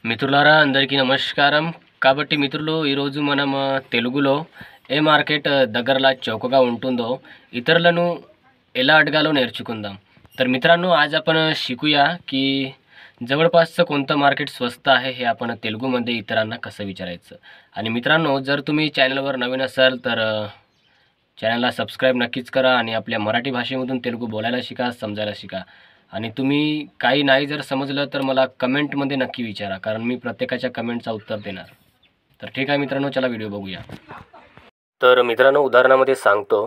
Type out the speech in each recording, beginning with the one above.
మిత్రులారా అందరికీ నమస్కారం. కాబట్టి మిత్రులు ఈరోజు మనం తెలుగులో ఏ మార్కెట్ దగ్గరలా चौकగా ఉంటుందో इतरांना ఎలా అడగాలో నేర్చుకుందాం. तर मित्रांनो आज आपण शिकूया की जवळपासचं कोणतं मार्केट स्वस्त आहे हे आपण तेलुगूमध्ये इतरांना कसं विचारायचं. आणि मित्रांनो जर तुम्ही चॅनलवर नवीन असाल तर चॅनलला सबस्क्राईब नक्कीच करा आणि आपल्या मराठी भाषेमधून तेलुगू बोलायला शिका, समजायला शिका. आणि तुम्ही काही नाही जर समजलं तर मला कमेंटमध्ये नक्की विचारा, कारण मी प्रत्येकाच्या कमेंटचं उत्तर देणार. तर ठीक आहे मित्रांनो, चला व्हिडिओ बघूया. तर मित्रांनो उदाहरणामध्ये सांगतो,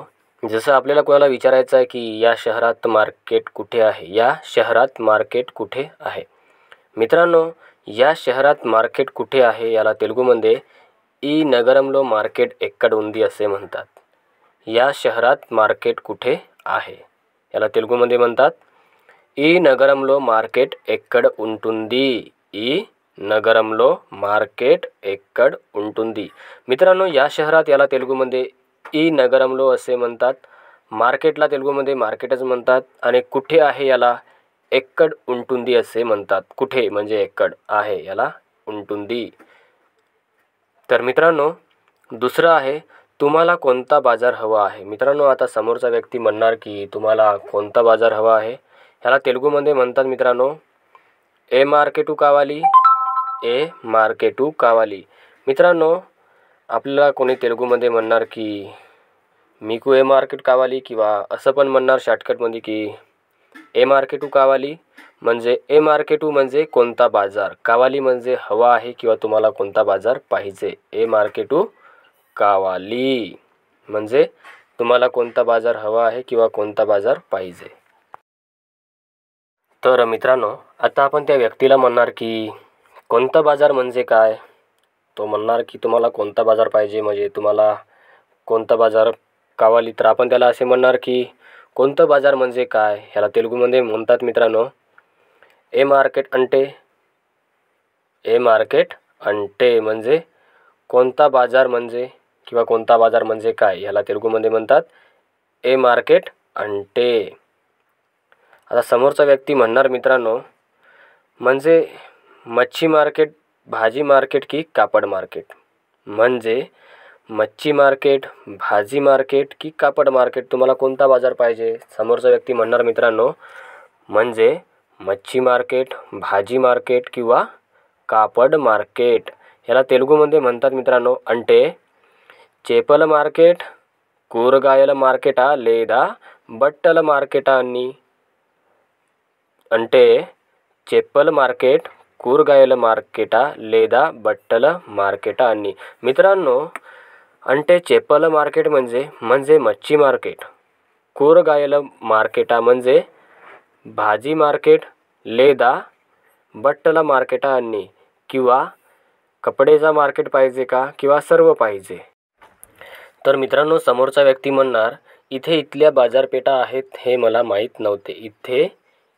जसं आपल्याला कोणाला विचारायचं आहे की या शहरात मार्केट कुठे आहे, या शहरात मार्केट कुठे आहे. मित्रांनो या शहरात मार्केट कुठे आहे याला तेलुगूमध्ये ई नगरमलो मार्केट एक्कड उंदी असे म्हणतात. या शहरात मार्केट कुठे आहे याला तेलुगूमध्ये म्हणतात ఈ నగరంలో మార్కెట్ ఎక్కడ ఉంటుంది. ఈ नगरमलो मार्केट एక్కడ ఉంటుంది. मित्रांनो या शहरात याला तेलुगूमध्ये ई नगरमलो असे म्हणतात. मार्केटला तेलुगूमध्ये मार्केटच म्हणतात आणि कुठे आहे याला एక్కడ ఉంటుంది असे म्हणतात. कुठे म्हणजे एక్కడ आहे याला ఉంటుంది. तर मित्रांनो दुसरं आहे तुम्हाला कोणता बाजार हवा आहे. मित्रांनो आता समोरचा व्यक्ती म्हणणार की तुम्हाला कोणता बाजार हवा आहे याला तेलुगूमध्ये म्हणतात मित्रांनो ए मार्केटू कावाली, ए मार्केटू कावाली. मित्रांनो आपल्याला कोणी तेलुगूमध्ये म्हणणार की मीकू ए मार्केट कावाली, किंवा असं पण म्हणणार शॉर्टकटमध्ये की ए मार्केटू कावाली. म्हणजे ए मार्केटू म्हणजे कोणता बाजार, कावाली म्हणजे हवा आहे किंवा तुम्हाला कोणता बाजार पाहिजे. ए मार्केटू कावाली म्हणजे तुम्हाला कोणता बाजार हवा आहे किंवा कोणता बाजार पाहिजे. तर मित्रांनो आता आपण त्या व्यक्तीला म्हणणार की कोणता बाजार म्हणजे काय. तो म्हणणार की तुम्हाला कोणता बाजार पाहिजे, म्हणजे तुम्हाला कोणता बाजार कावाली. तर आपण त्याला असे म्हणणार की कोणता बाजार म्हणजे काय ह्याला तेलुगूमध्ये म्हणतात मित्रांनो ए मार्केट अंटे. ए मार्केट अंटे म्हणजे कोणता बाजार म्हणजे किंवा कोणता बाजार म्हणजे काय ह्याला तेलुगूमध्ये म्हणतात ए मार्केट अंटे. आता समोरचा व्यक्ती म्हणणार मित्रांनो म्हणजे मच्छी मार्केट, भाजी मार्केट की कापड मार्केट. म्हणजे मच्छी मार्केट, भाजी मार्केट की कापड मार्केट, तुम्हाला कोणता बाजार पाहिजे. समोरचा व्यक्ती म्हणणार मित्रांनो म्हणजे मच्छी मार्केट, भाजी मार्केट किंवा कापड मार्केट. याला तेलुगूमध्ये म्हणतात मित्रांनो अंटे చేపల మార్కెట్, కూరగాయల మార్కెటా లేదా బట్టల మార్కెటా అని. అంటే చేపల మార్కెట్, కూరగాయల మార్కెటా లేదా బట్టల మార్కెటా అని. मित्रांनो అంటే చేపల మార్కెట్ म्हणजे मच्छी मार्केट, కూరగాయల మార్కెటా म्हणजे भाजी मार्केट లేదా बట్టల मार्केटा आणि, किंवा कपडेचा मार्केट पाहिजे का किंवा सर्व पाहिजे. तर मित्रांनो समोरचा व्यक्ती म्हणणार इथे इथल्या बाजारपेठा आहेत हे मला माहीत नव्हते. इथे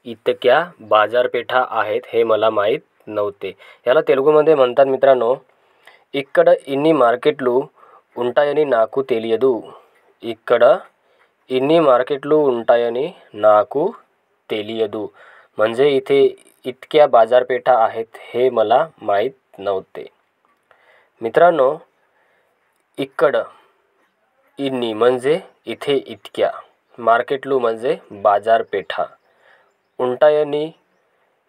इतक्या बाजारपेठा आहेत हे मला माहीत नव्हते. याला तेलुगूमध्ये म्हणतात मित्रांनो ఇక్కడ ఇన్ని మార్కెట్లు ఉంటాయని నాకు తెలియదు. ఇక్కడ ఇన్ని మార్కెట్లు ఉంటాయని నాకు తెలియదు. म्हणजे इथे इतक्या बाजारपेठा आहेत हे मला माहीत नव्हते. मित्रांनो ఇక్కడ इन्नी म्हणजे इथे इतक्या, मार्केटलू म्हणजे बाजारपेठा, ఉంటాయని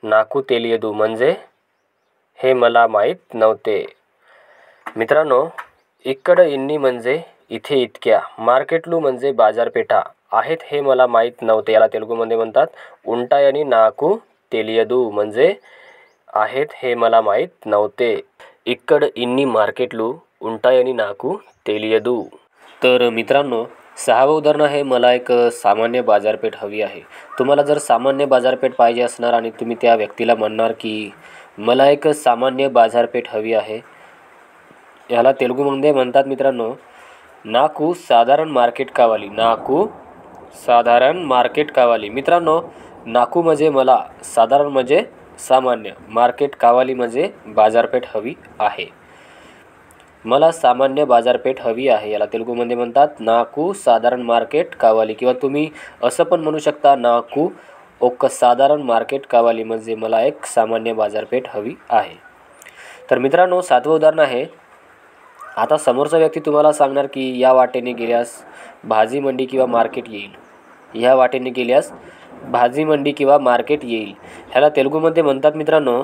నాకు తెలియదు म्हणजे हे मला माहीत नव्हते. मित्रांनो ఇక్కడ इन्नी म्हणजे इथे इतक्या, मार्केटलू म्हणजे बाजारपेठा आहेत हे मला माहीत नव्हते. याला तेलुगूमध्ये म्हणतात ఉంటాయని నాకు తెలియదు म्हणजे आहेत हे मला माहीत नव्हते. ఇక్కడ इन्नी मार्केटलू ఉంటాయని నాకు తెలియదు. तर मित्रांनो 6वं उदाहरण आहे मला एक सामान्य बाजारपेठ हवी आहे. तुम्हाला जर सामान्य बाजारपेठ पाहिजे असणार आणि तुम्ही त्या व्यक्तीला म्हणणार की मला एक सामान्य बाजारपेठ हवी आहे, याला तेलुगूमध्ये म्हणतात मित्रांनो नाकू साधारण मार्केट कावाली. नाकू साधारण मार्केट कावाली. मित्रांनो नाकू म्हणजे मला, साधारण म्हणजे सामान्य, मार्केट कावाली म्हणजे बाजारपेठ हवी आहे. मला सामान्य बाजारपेठ हवी आहे याला तेलुगूमध्ये म्हणतात नाकू साधारण मार्केट कावाली, किंवा तुम्ही असं पण म्हणू शकता नाकू ఒక साधारण मार्केट कावाली म्हणजे मला एक सामान्य बाजारपेठ हवी आहे. तर मित्रांनो 7वं उदाहरण आहे, आता समोरचा व्यक्ती तुम्हाला सांगणार की या वाटेने गेल्यास भाजी मंडी किंवा मार्केट येईल. ह्या वाटेने गेल्यास भाजी मंडी किंवा मार्केट येईल. ह्याला तेलुगूमध्ये म्हणतात मित्रांनो,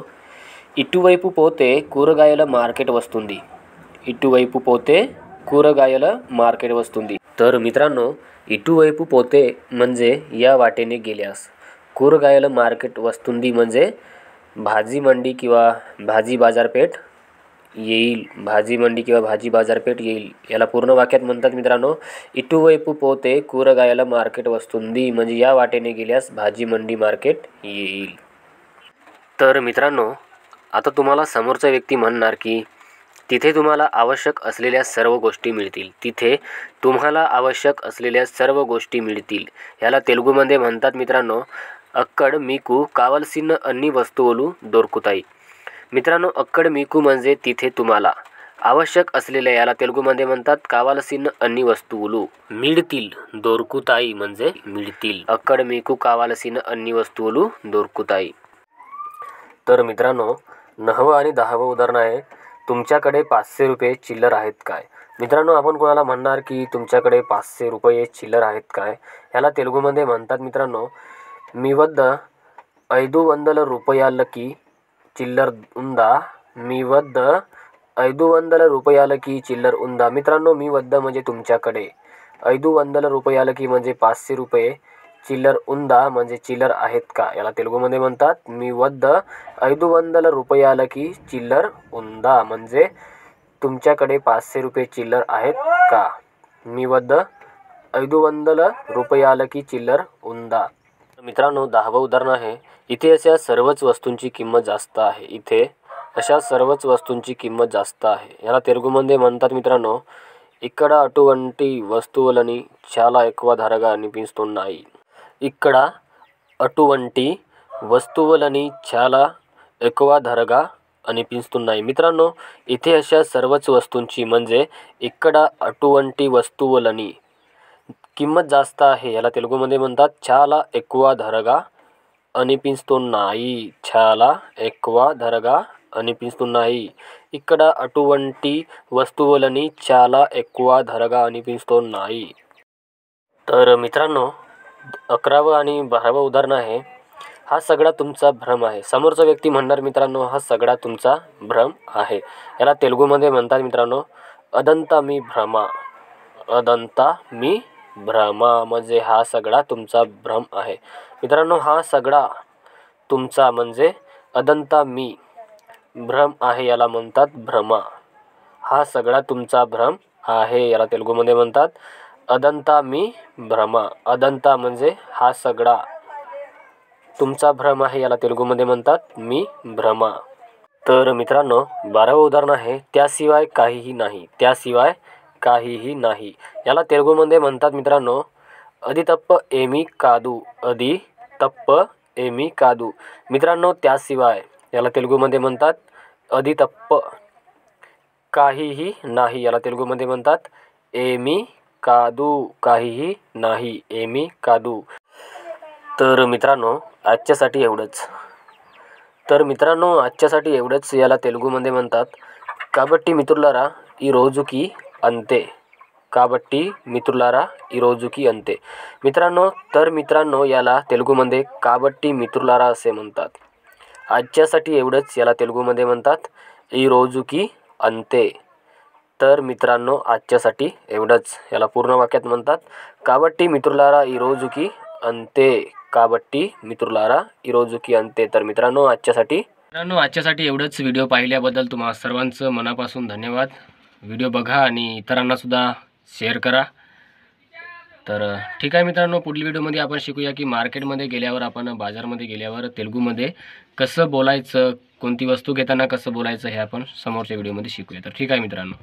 ఇటువైపు పోతే కూరగాయల మార్కెట్ వస్తుంది. ఇటువైపు పోతే కూరగాయల మార్కెट वस्तुंदी. तर मित्रांनो, इटूवैपू पोते म्हणजे या वाटेने गेल्यास, కూరగాయల मार्केट वस्तुंदी म्हणजे भाजी मंडी किंवा भाजी बाजारपेठ येईल. भाजी मंडी किंवा भाजी बाजारपेठ येईल. याला पूर्ण वाक्यात म्हणतात मित्रांनो, इटूवैपू पोते కూరగాయల मार्केट वस्तुंदी म्हणजे या वाटेने गेल्यास भाजी मंडी मार्केट येईल. तर मित्रांनो, आता तुम्हाला समोरचा व्यक्ती म्हणणार की तिथे तुम्हाला आवश्यक असलेल्या सर्व गोष्टी मिळतील. तिथे तुम्हाला आवश्यक असलेल्या सर्व गोष्टी मिळतील. याला तेलुगूमध्ये म्हणतात मित्रांनो, अक्कड मीकू कावलसिन अन्नी वस्तुवलू दोरकुताई. मित्रांनो, अक्कड मीकू म्हणजे तिथे तुम्हाला आवश्यक असलेल्या, याला तेलुगूमध्ये म्हणतात कावालसिन अन्नी वस्तुवलू मिळतील. दोरकुताई म्हणजे मिळतील. अक्कड मीकू कावालसिन अन्नी वस्तुवलू दोरकुताई. तर मित्रांनो, 9वं आणि 10वं उदाहरण आहे, तुमच्याकडे 500 रुपये चिल्लर आहेत काय. मित्रांनो, आपण कोणाला म्हणणार की तुमच्याकडे 500 रुपये चिल्लर आहेत काय. याला तेलुगूमध्ये म्हणतात मित्रांनो, మీ వద్ద 500 రూపాయలకి చిల్లర ఉందా. మీ వద్ద 500 రూపాయలకి चिल्लर ఉందా. मित्रांनो, मी वद्द म्हणजे तुमच्याकडे, 500 रुपयालकी म्हणजे 500 रुपये, चिल्लर उंदा म्हणजे चिल्लर आहेत का. याला तेलुगूमध्ये म्हणतात, मी वद्द 500 रुपयालकी चिल्लर उंदा म्हणजे तुमच्याकडे 500 रुपये चिल्लर आहेत का. मी वद्द 500 रुपयालकी चिल्लर उंदा. मित्रांनो, 10वं उदाहरण आहे, इथे अशा सर्वच वस्तूंची किंमत जास्त आहे. इथे अशा सर्वच वस्तूंची किंमत जास्त आहे. याला तेलुगूमध्ये म्हणतात मित्रांनो, ఇక్కడ అటువంటి వస్తువులని చాలా ఎక్కువ ధరగా అనిపిస్తున్నాయి. ఇక్కడ అటువంటి वस्तुवలని చాలా ఎక్కువ ధరగా अनिपिస్తున్నాయి. मित्रांनो, इथे अशा सर्वच वस्तूंची म्हणजे ఇక్కడ అటువంటి वस्तुवలని किंमत जास्त आहे. याला तेलुगूमध्ये म्हणतात చాలా ఎక్కువ ధరగా అనిపిస్తున్నాయి. చాలా ఎక్కువ ధరగా అనిపిస్తున్నాయి. ఇక్కడ అటువంటి वस्तुवలని చాలా ఎక్కువ ధరగా అనిపిస్తున్నాయి. तर मित्रांनो, 11वं आणि 12वं उदाहरण आहे, हा सगळा तुमचा भ्रम आहे. समोरचा व्यक्ती म्हणणार मित्रांनो, हा सगळा तुमचा भ्रम आहे. याला तेलुगूमध्ये म्हणतात मित्रांनो, अदंता मी भ्रमा. अदंता मी भ्रमा म्हणजे हा सगळा तुमचा भ्रम आहे. मित्रांनो, हा सगळा तुमचा म्हणजे अदंता मी भ्रम आहे, याला म्हणतात भ्रमा. हा सगळा तुमचा भ्रम आहे. याला तेलुगूमध्ये म्हणतात अदंता मी भ्रमा. अदंता म्हणजे हा सगळा तुमचा भ्रम आहे. याला तेलुगूमध्ये म्हणतात मी भ्रमा. तर मित्रांनो, 12वं उदाहरण आहे, त्याशिवाय काहीही नाही. त्याशिवाय काहीही नाही. याला तेलुगूमध्ये म्हणतात मित्रांनो, अदि तप्प एमी कादू. अदि तप्प एमी कादू. मित्रांनो, त्याशिवाय याला तेलुगूमध्ये म्हणतात अदि तप्प काहीही नाही. याला तेलुगूमध्ये म्हणतात एमी कादू. काहीही नाही, एमी कादू. तर मित्रांनो, आजच्यासाठी एवढंच. याला तेलुगूमध्ये म्हणतात కాబట్టి మిత్రులారా ఈ రోజుకి అంతే. కాబట్టి మిత్రులారా ఈ రోజుకి అంతే. मित्रांनो, याला तेलुगूमध्ये కాబట్టి मित्रुलारा असे म्हणतात. आजच्यासाठी एवढंच याला तेलुगूमध्ये म्हणतात ఈ రోజుకి అంతే. तर मित्रांनो, आजच्यासाठी एवढंच याला पूर्ण वाक्यात म्हणतात కాబట్టి मित्रुलारा ఈ రోజుకి అంతే. కాబట్టి मित्रुलारा ఈ రోజుకి అంతే. तर मित्रांनो, आजच्यासाठी एवढंच. व्हिडिओ पाहिल्याबद्दल तुम्हा सर्वांचं मनापासून धन्यवाद. व्हिडिओ बघा आणि इतरांनासुद्धा शेअर करा. तर ठीक आहे मित्रांनो, पुढील व्हिडिओमध्ये आपण शिकूया की मार्केटमध्ये गेल्यावर, आपण बाजारमध्ये गेल्यावर तेलुगूमध्ये कसं बोलायचं, कोणती वस्तू घेताना कसं बोलायचं, हे आपण समोरच्या व्हिडिओमध्ये शिकूया. तर ठीक आहे मित्रांनो.